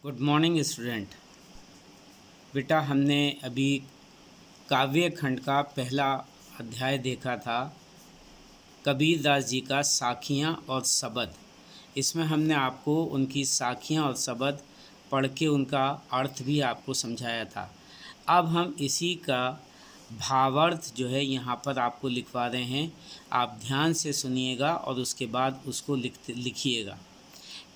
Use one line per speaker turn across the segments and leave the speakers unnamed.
Good morning student. बेटा हमने अभी काव्य खंड का पहला अध्याय देखा था, कबीरदास जी का साखियाँ और शबद। इसमें हमने आपको उनकी साखियाँ और शबद पढ़ के उनका अर्थ भी आपको समझाया था। अब हम इसी का भावार्थ जो है यहाँ पर आपको लिखवा रहे हैं। आप ध्यान से सुनिएगा और उसके बाद उसको लिखिएगा।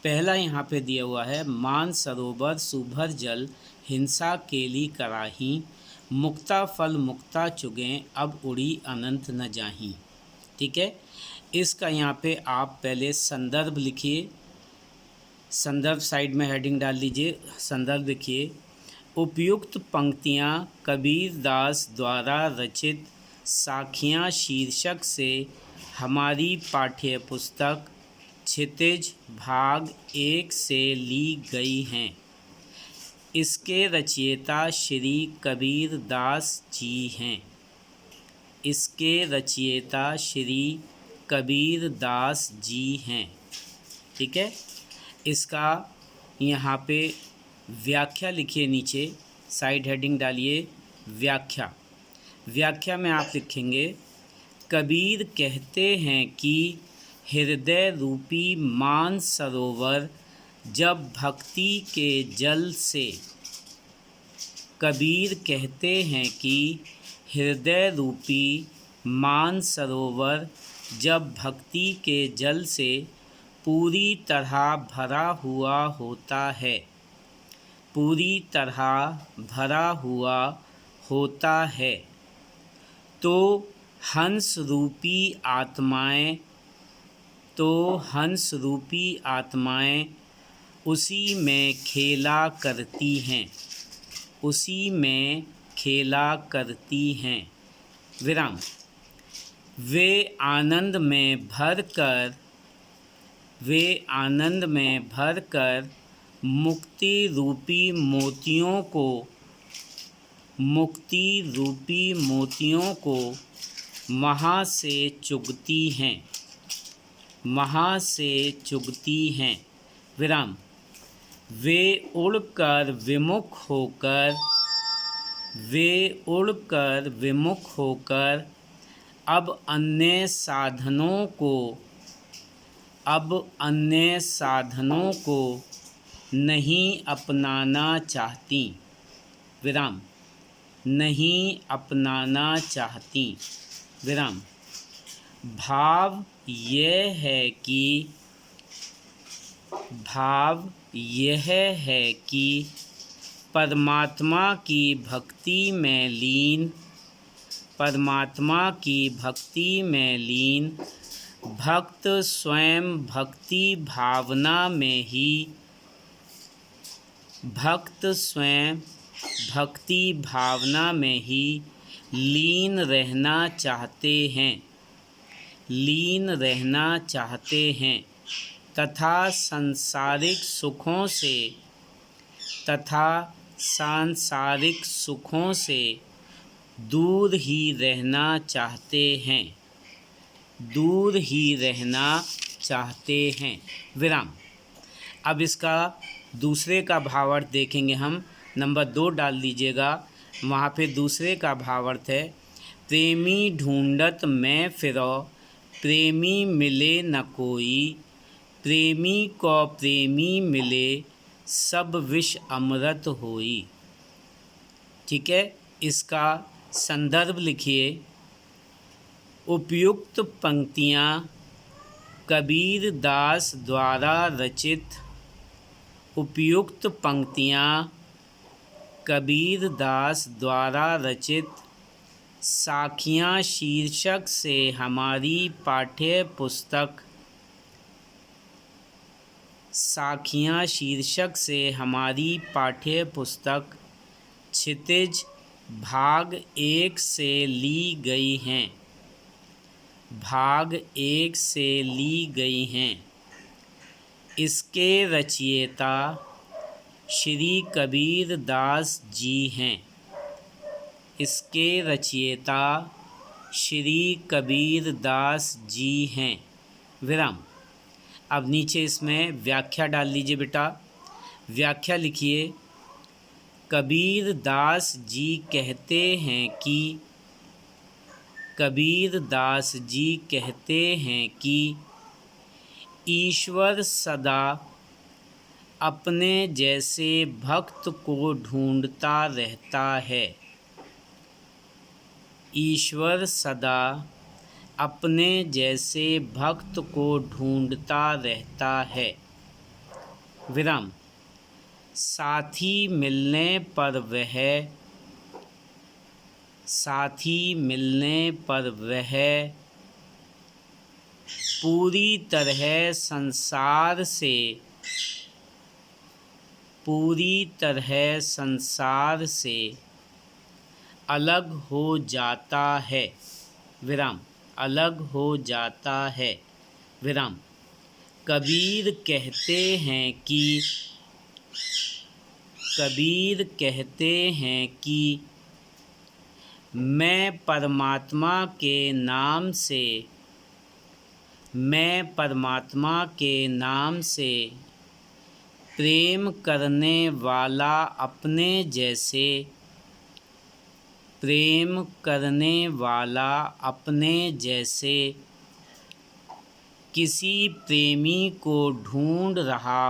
पहला यहाँ पे दिया हुआ है, मान सरोवर सुभर जल हिंसा केली कराही, मुक्ता फल मुक्ता चुगें अब उड़ी अनंत न जाही। ठीक है, इसका यहाँ पे आप पहले संदर्भ लिखिए। संदर्भ साइड में हेडिंग डाल लीजिए, संदर्भ लिखिए। उपयुक्त पंक्तियाँ कबीरदास द्वारा रचित साखियाँ शीर्षक से हमारी पाठ्य पुस्तक क्षितिज भाग 1 से ली गई हैं। इसके रचयिता श्री कबीरदास जी हैं। इसके रचयिता श्री कबीरदास जी हैं। ठीक है, इसका यहाँ पे व्याख्या लिखिए, नीचे साइड हेडिंग डालिए व्याख्या। व्याख्या में आप लिखेंगे, कबीर कहते हैं कि हृदय रूपी मान सरोवर जब भक्ति के जल से, कबीर कहते हैं कि हृदय रूपी मान सरोवर जब भक्ति के जल से पूरी तरह भरा हुआ होता है, पूरी तरह भरा हुआ होता है, तो हंस रूपी आत्माएं उसी में खेला करती हैं, उसी में खेला करती हैं। विराम। वे आनंद में भरकर मुक्ति रूपी मोतियों को वहाँ से चुगती हैं। विराम। वे उड़कर विमुख होकर अब अन्य साधनों को नहीं अपनाना चाहती। विराम। नहीं अपनाना चाहती। विराम। भाव यह है कि परमात्मा की भक्ति में लीन भक्त स्वयं भक्ति भावना में ही लीन रहना चाहते हैं तथा सांसारिक सुखों से दूर ही रहना चाहते हैं। विराम। अब इसका दूसरे का भावार्थ देखेंगे हम। नंबर 2 डाल दीजिएगा, वहाँ पे दूसरे का भावार्थ है, प्रेमी ढूंढत मैं फिरो प्रेमी मिले न कोई, प्रेमी को प्रेमी मिले सब विष अमृत होई। ठीक है, इसका संदर्भ लिखिए। उपयुक्त पंक्तियाँ कबीरदास द्वारा रचित साखियाँ शीर्षक से हमारी पाठ्य पुस्तक क्षितिज भाग 1 से ली गई हैं। इसके रचयिता श्री कबीरदास जी हैं। इसके रचयिता श्री कबीरदास जी हैं। विराम। अब नीचे इसमें व्याख्या डाल लीजिए बेटा। व्याख्या लिखिए। कबीर दास जी कहते हैं कि कबीर दास जी कहते हैं कि ईश्वर सदा अपने जैसे भक्त को ढूंढता रहता है। ईश्वर सदा अपने जैसे भक्त को ढूंढता रहता है। विराम। साथी मिलने पर वह पूरी तरह संसार से अलग हो जाता है। विराम। अलग हो जाता है। विराम। कबीर कहते हैं कि मैं परमात्मा के नाम से प्रेम करने वाला अपने जैसे किसी प्रेमी को ढूंढ रहा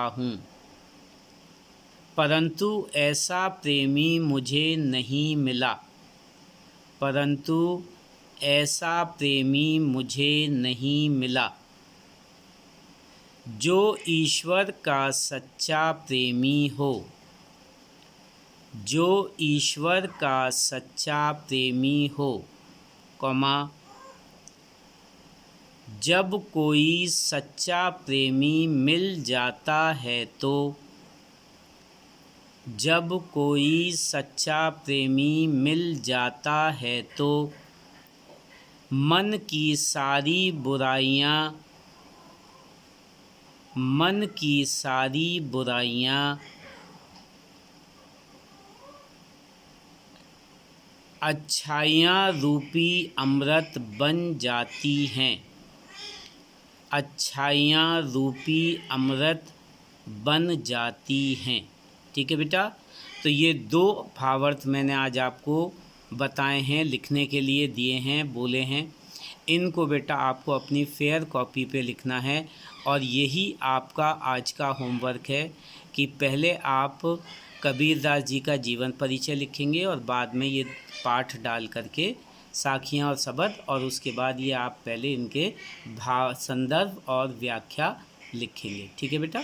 हूँ, परंतु ऐसा प्रेमी मुझे नहीं मिला जो ईश्वर का सच्चा प्रेमी हो, जब कोई सच्चा प्रेमी मिल जाता है तो मन की सारी बुराइयां अच्छाइयाँ रूपी अमृत बन जाती हैं। ठीक है बेटा, तो ये 2 भावार्थ मैंने आज आपको बताए हैं, लिखने के लिए दिए हैं, बोले हैं। इनको बेटा आपको अपनी फेयर कॉपी पे लिखना है और यही आपका आज का होमवर्क है कि पहले आप कबीरदास जी का जीवन परिचय लिखेंगे और बाद में ये पाठ डाल करके साखियाँ और शब्द, और उसके बाद ये आप पहले इनके भाव, संदर्भ और व्याख्या लिखेंगे। ठीक है बेटा।